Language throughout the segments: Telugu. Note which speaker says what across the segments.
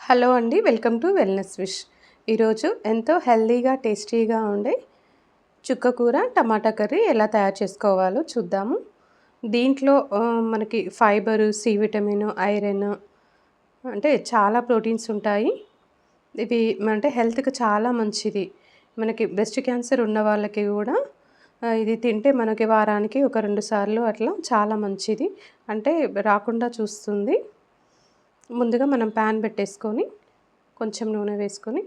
Speaker 1: హలో అండి, వెల్కమ్ టు వెల్నెస్ విష్. ఈరోజు ఎంతో హెల్తీగా టేస్టీగా ఉండే చుక్క కూర టమాటా కర్రీ ఎలా తయారు చేసుకోవాలో చూద్దాము. దీంట్లో మనకి ఫైబరు, సి విటమిన్, ఐరన్ అంటే చాలా ప్రోటీన్స్ ఉంటాయి. ఇవి అంటే హెల్త్‌కి చాలా మంచిది. మనకి బ్రెస్ట్ క్యాన్సర్ ఉన్న వాళ్ళకి కూడా ఇది తింటే మనకి వారానికి ఒక 2 సార్లు అట్లా చాలా మంచిది. అంటే రాకుండా చూస్తుంది. ముందుగా మనం ప్యాన్ పెట్టేసుకొని కొంచెం నూనె వేసుకొని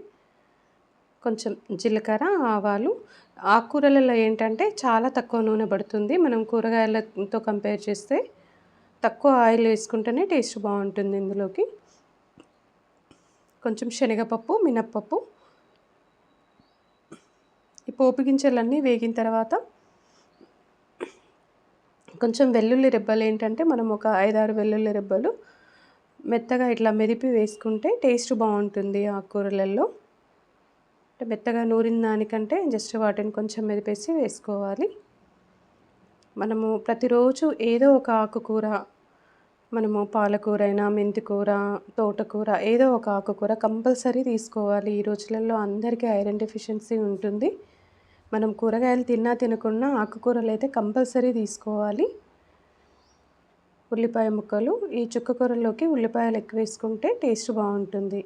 Speaker 1: కొంచెం జీలకర్ర, ఆవాలు. ఆకుకూరలలో ఏంటంటే చాలా తక్కువ నూనె పడుతుంది. మనం కూరగాయలతో కంపేర్ చేస్తే తక్కువ ఆయిల్ వేసుకుంటేనే టేస్ట్ బాగుంటుంది. ఇందులోకి కొంచెం శనగపప్పు, మినప్పప్పు, ఈ పోపు గింజలన్నీ వేగిన తర్వాత కొంచెం వెల్లుల్లి రెబ్బలు ఏంటంటే మనం ఒక 5-6 వెల్లుల్లి రెబ్బలు మెత్తగా ఇట్లా మెదిపి వేసుకుంటే టేస్ట్ బాగుంటుంది. ఆకుకూరలలో అంటే మెత్తగా నూరిన దానికంటే జస్ట్ వాటిని కొంచెం మెదిపేసి వేసుకోవాలి. మనము ప్రతిరోజు ఏదో ఒక ఆకుకూర, మనము పాలకూర అయినా, మెంతికూర, తోటకూర, ఏదో ఒక ఆకుకూర కంపల్సరీ తీసుకోవాలి. ఈ రోజులలో అందరికీ ఐరన్ డెఫిషియన్సీ ఉంటుంది. మనం కూరగాయలు తిన్నా తినకున్నా ఆకుకూరలు అయితే కంపల్సరీ తీసుకోవాలి. ఉల్లిపాయ ముక్కలు, ఈ చుక్క కూరలోకి ఉల్లిపాయలు ఎక్కువ వేసుకుంటే టేస్ట్ బాగుంటుంది.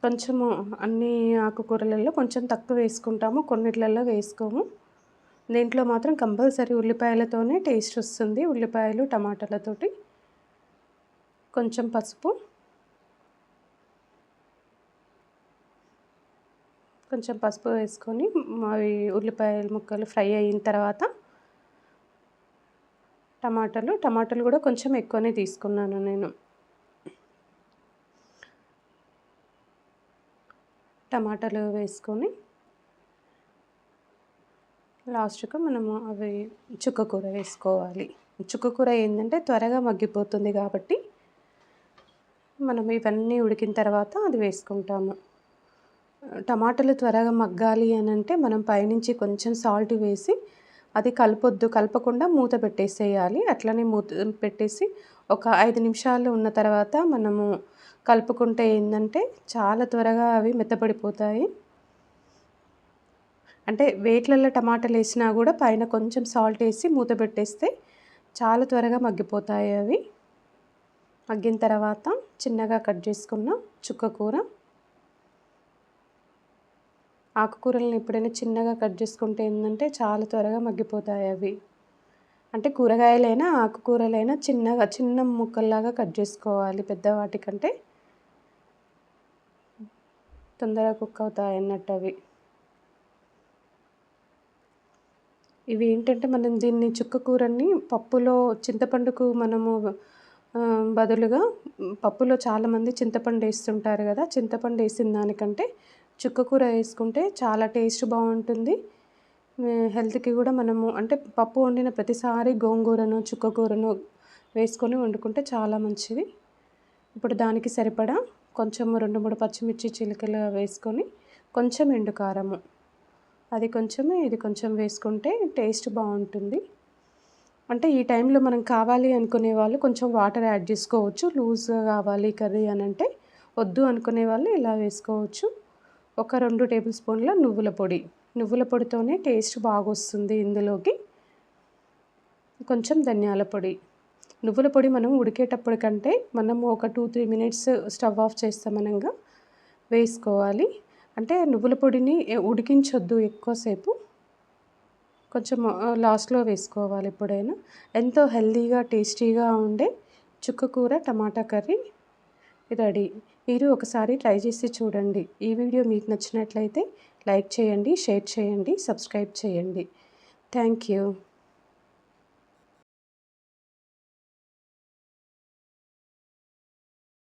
Speaker 1: కొంచెము అన్ని ఆకుకూరలలో కొంచెం తక్కువ వేసుకుంటాము, కొన్నిట్లలో వేసుకోము. దీంట్లో మాత్రం కంపల్సరీ ఉల్లిపాయలతోనే టేస్ట్ వస్తుంది. ఉల్లిపాయలు, టమాటాలతోటి. కొంచెం పసుపు, వేసుకొని అవి ఉల్లిపాయల ముక్కలు ఫ్రై అయిన తర్వాత టమాటాలు కూడా కొంచెం ఎక్కువనే తీసుకున్నాను నేను. టమాటాలు వేసుకొని లాస్ట్‌కు మనము అవి చుక్క కూర వేసుకోవాలి. చుక్క కూర ఏంటంటే త్వరగా మగ్గిపోతుంది కాబట్టి మనం ఇవన్నీ ఉడికిన తర్వాత అది వేసుకుంటాము. టమాటాలు త్వరగా మగ్గాలి అని అంటే మనం పైనుంచి కొంచెం సాల్ట్ వేసి అది కలపకుండా మూత పెట్టేసేయాలి. అట్లనే మూత పెట్టేసి ఒక 5 నిమిషాలు ఉన్న తర్వాత మనము కలుపుకుంటే ఏంటంటే చాలా త్వరగా అవి మెత్తపడిపోతాయి. అంటే వేట్లల్లో టమాటాలు వేసినా కూడా పైన కొంచెం సాల్ట్ వేసి మూత పెట్టేస్తే చాలా త్వరగా మగ్గిపోతాయి అవి. మగ్గిన తర్వాత చిన్నగా కట్ చేసుకున్న చుక్క కూర. ఆకుకూరలను ఎప్పుడైనా చిన్నగా కట్ చేసుకుంటే ఏంటంటే చాలా త్వరగా మగ్గిపోతాయి అవి. అంటే కూరగాయలైనా ఆకుకూరలైనా చిన్న ముక్కల్లాగా కట్ చేసుకోవాలి. పెద్ద వాటికంటే తొందరగా కుక్ అవుతాయి అన్నట్టు అవి. ఇవి ఏంటంటే మనం దీన్ని చుక్క కూరని పప్పులో చింతపండుకు మనము బదులుగా పప్పులో చాలామంది చింతపండు వేస్తుంటారు కదా. చింతపండు వేసిన దానికంటే చుక్క కూర వేసుకుంటే చాలా టేస్ట్ బాగుంటుంది. హెల్త్కి కూడా మనము అంటే పప్పు వండిన ప్రతిసారి గోంగూరను, చుక్క కూరను వేసుకొని వండుకుంటే చాలా మంచిది. ఇప్పుడు దానికి సరిపడా కొంచెం 2-3 పచ్చిమిర్చి చిలుకలుగా వేసుకొని కొంచెం ఎండు కారము, అది కొంచెం ఇది కొంచెం వేసుకుంటే టేస్ట్ బాగుంటుంది. అంటే ఈ టైంలో మనం కావాలి అనుకునే వాళ్ళు కొంచెం వాటర్ యాడ్ చేసుకోవచ్చు. లూజ్గా కావాలి కర్రీ అని అంటే, వద్దు అనుకునే వాళ్ళు ఇలా వేసుకోవచ్చు. ఒక 2 టేబుల్ స్పూన్ల నువ్వుల పొడితోనే టేస్ట్ బాగా వస్తుంది. ఇందులోకి కొంచెం ధనియాల పొడి. నువ్వుల పొడి మనం ఉడికేటప్పుడు కంటే మనము ఒక 2-3 మినిట్స్ స్టవ్ ఆఫ్ చేస్తామనగా వేసుకోవాలి. అంటే నువ్వుల పొడిని ఉడికించొద్దు ఎక్కువసేపు, కొంచెం లాస్ట్లో వేసుకోవాలి ఎప్పుడైనా. ఎంతో హెల్తీగా టేస్టీగా ఉండే చుక్క కూర టమాటా కర్రీ రెడీ. మీరు ఒకసారి ట్రై చేసి చూడండి. ఈ వీడియో మీకు నచ్చినట్లయితే లైక్ చేయండి, షేర్ చేయండి, సబ్స్క్రైబ్ చేయండి. Thank you.